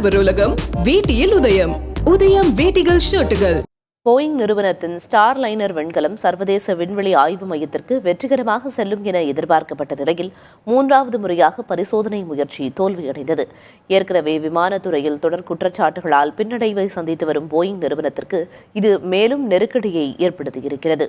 ஆடவர் உலகம் வேட்டியில் உதயம். உதயம் வேட்டிகள் ஷர்ட்டுகள். போயிங் நிறுவனத்தின் ஸ்டார் லைனர் விண்கலம் சர்வதேச விண்வெளி ஆய்வு மையத்திற்கு வெற்றிகரமாக செல்லும் என எதிர்பார்க்கப்பட்ட நிலையில் 3வது முறையாக பரிசோதனை முயற்சி தோல்வியடைந்தது. ஏற்கனவே விமானத்துறையில் தொடர் குற்றச்சாட்டுகளால் பின்னடைவை சந்தித்து வரும் போயிங் நிறுவனத்திற்கு இது மேலும் நெருக்கடியை ஏற்படுத்தியிருக்கிறது.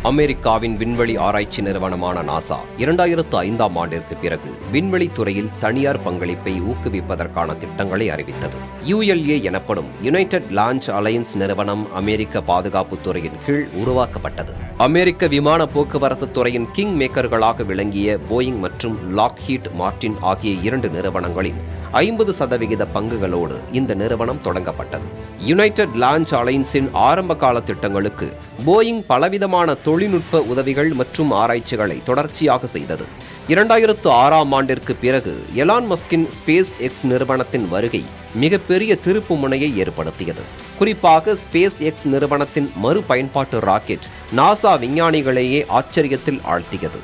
அமெரிக்காவின் விண்வெளி ஆராய்ச்சி நிறுவனமான நாசா 2005ஆம் ஆண்டிற்கு பிறகு விண்வெளி துறையில் தனியார் பங்களிப்பை ஊக்குவிப்பதற்கான திட்டங்களை அறிவித்தது. ULA எனப்படும் யுனைடெட் லான்ச் அலையன்ஸ் நிறுவனம் அமெரிக்க பாதுகாப்பு துறையின் கீழ் உருவாக்கப்பட்டது. அமெரிக்க விமான போக்குவரத்து துறையின் கிங் மேக்கர்களாக விளங்கிய போயிங் மற்றும் லாக்ஹீட் மார்டின் ஆகிய 2 நிறுவனங்களின் 50% பங்குகளோடு இந்த நிறுவனம் தொடங்கப்பட்டது. யுனைடெட் லான்ச் அலையன்ஸின் ஆரம்ப கால திட்டங்களுக்கு போயிங் பலவிதமான தொழில்நுட்ப உதவிகள் மற்றும் ஆராய்ச்சிகளை தொடர்ச்சியாக செய்தது. 2006ஆம் ஆண்டிற்கு பிறகு எலான் மஸ்கின் ஸ்பேஸ் எக்ஸ் நிறுவனத்தின் வருகை மிகப்பெரிய திருப்பு முனையை ஏற்படுத்தியது. குறிப்பாக ஸ்பேஸ் எக்ஸ் நிறுவனத்தின் மறுபயன்பாட்டு ராக்கெட் நாசா விஞ்ஞானிகளையே ஆச்சரியத்தில் ஆழ்த்தியது.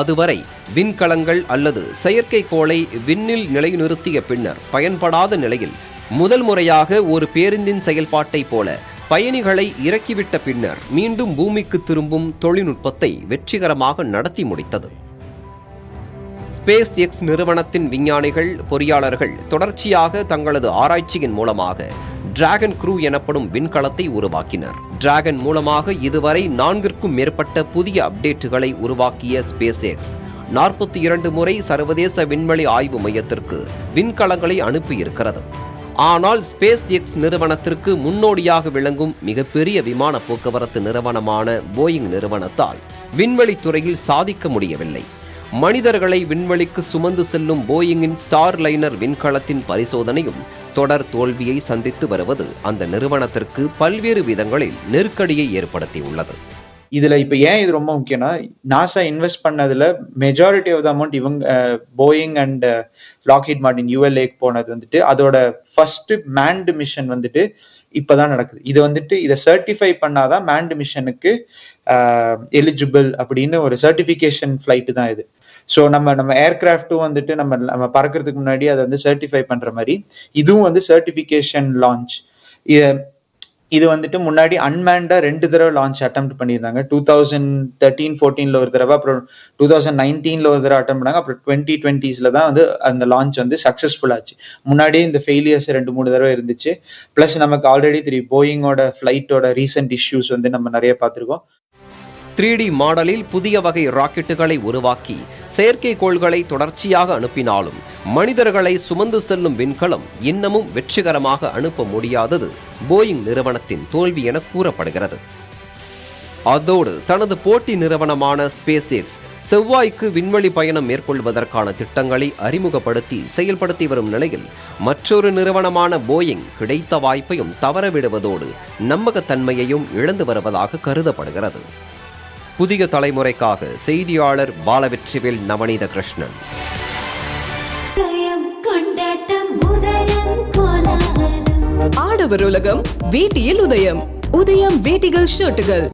அதுவரை விண்கலங்கள் அல்லது செயற்கைக்கோளை விண்ணில் நிலைநிறுத்திய பின்னர் பயன்படாத நிலையில் முதல் முறையாக ஒரு பேருந்தின் செயல்பாட்டை போல பயணிகளை இறக்கிவிட்ட பின்னர் மீண்டும் பூமிக்கு திரும்பும் தொழில்நுட்பத்தை வெற்றிகரமாக நடத்தி முடித்தது. ஸ்பேஸ் எக்ஸ் நிறுவனத்தின் விஞ்ஞானிகள் பொறியாளர்கள் தொடர்ச்சியாக தங்களது ஆராய்ச்சியின் மூலமாக டிராகன் க்ரூ எனப்படும் விண்கலத்தை உருவாக்கினர். டிராகன் மூலமாக இதுவரை 4க்கும் மேற்பட்ட புதிய அப்டேட்டுகளை உருவாக்கிய ஸ்பேஸ் எக்ஸ் 42 முறை சர்வதேச விண்வெளி ஆய்வு மையத்திற்கு விண்கலங்களை அனுப்பியிருக்கிறது. ஆனால் ஸ்பேஸ் எக்ஸ் நிறுவனத்திற்கு முன்னோடியாக விளங்கும் மிகப்பெரிய விமான போக்குவரத்து நிறுவனமான போயிங் நிறுவனத்தால் விண்வெளி துறையில் சாதிக்க முடியவில்லை. மனிதர்களை விண்வெளிக்கு சுமந்து செல்லும் போயிங்கின் ஸ்டார் லைனர் விண்கலத்தின் பரிசோதனையும் தொடர் தோல்வியை சந்தித்து வருவது அந்த நிறுவனத்திற்கு பல்வேறு விதங்களில் நெருக்கடியை ஏற்படுத்தியுள்ளது. இதுல இப்ப ஏன் இது ரொம்ப முக்கியம்னா, நாசா இன்வெஸ்ட் பண்ணதுல மெஜாரிட்டி ஆஃப் த அமௌண்ட் இவங்க போயிங் அண்ட் லாக்ஹீட் மார்டின் ULAக்கு போனது வந்துட்டு அதோட ஃபர்ஸ்ட் மேன்டு மிஷன் வந்துட்டு இப்பதான் நடக்குது. இதை சர்டிஃபை பண்ணாதான் மேன்டு மிஷனுக்கு எலிஜிபிள் அப்படின்னு ஒரு சர்டிபிகேஷன் ஃபிளைட் தான் இது. ஸோ நம்ம ஏர்கிராஃப்டும் வந்துட்டு நம்ம பறக்கிறதுக்கு முன்னாடி அதை வந்து சர்டிஃபை பண்ற மாதிரி இதுவும் வந்து சர்டிபிகேஷன் லான்ச். இது வந்துட்டு முன்னாடி அன்மேண்டா 2 தடவை லான்ச் அட்டெம்ப்ட் பண்ணியிருந்தாங்க. 2013-14 ஒரு தடவை, அப்புறம் 2019 ஒரு தடவை அட்டெம்ப்ட் பண்ணாங்க. அப்புறம் 2020 தான் வந்து அந்த லான்ச் வந்து சக்சஸ்ஃபுல் ஆச்சு. முன்னாடியே இந்த ஃபெயிலியர்ஸ் 2-3 தடவை இருந்துச்சு. பிளஸ் நமக்கு ஆல்ரெடி தெரியும் போயிங்கோட ஃபிளைட்டோட ரீசெண்ட் இஷ்யூஸ் வந்து நம்ம நிறைய பார்த்துருக்கோம். 3D மாடலில் புதிய வகை ராக்கெட்டுகளை உருவாக்கி செயற்கைக்கோள்களை தொடர்ச்சியாக அனுப்பினாலும் மனிதர்களை சுமந்து செல்லும் விண்கலம் இன்னமும் வெற்றிகரமாக அனுப்ப முடியாதது போயிங் நிறுவனத்தின் தோல்வி என கூறப்படுகிறது. அதோடு தனது போட்டி நிறுவனமான ஸ்பேஸ் எக்ஸ் செவ்வாய்க்கு விண்வெளி பயணம் மேற்கொள்வதற்கான திட்டங்களை அறிமுகப்படுத்தி செயல்படுத்தி வரும் நிலையில் மற்றொரு நிறுவனமான போயிங் கிடைத்த வாய்ப்பையும் தவறவிடுவதோடு நம்பகத்தன்மையையும் இழந்து வருவதாக கருதப்படுகிறது. புதிய தலைமுறைக்காக செய்தியாளர் பாலவெற்றிவேல், நவநீத கிருஷ்ணன். ஆடவர் உலகம் வேட்டியில் உதயம். உதயம் வேட்டிகள் ஷர்ட்டுகள்.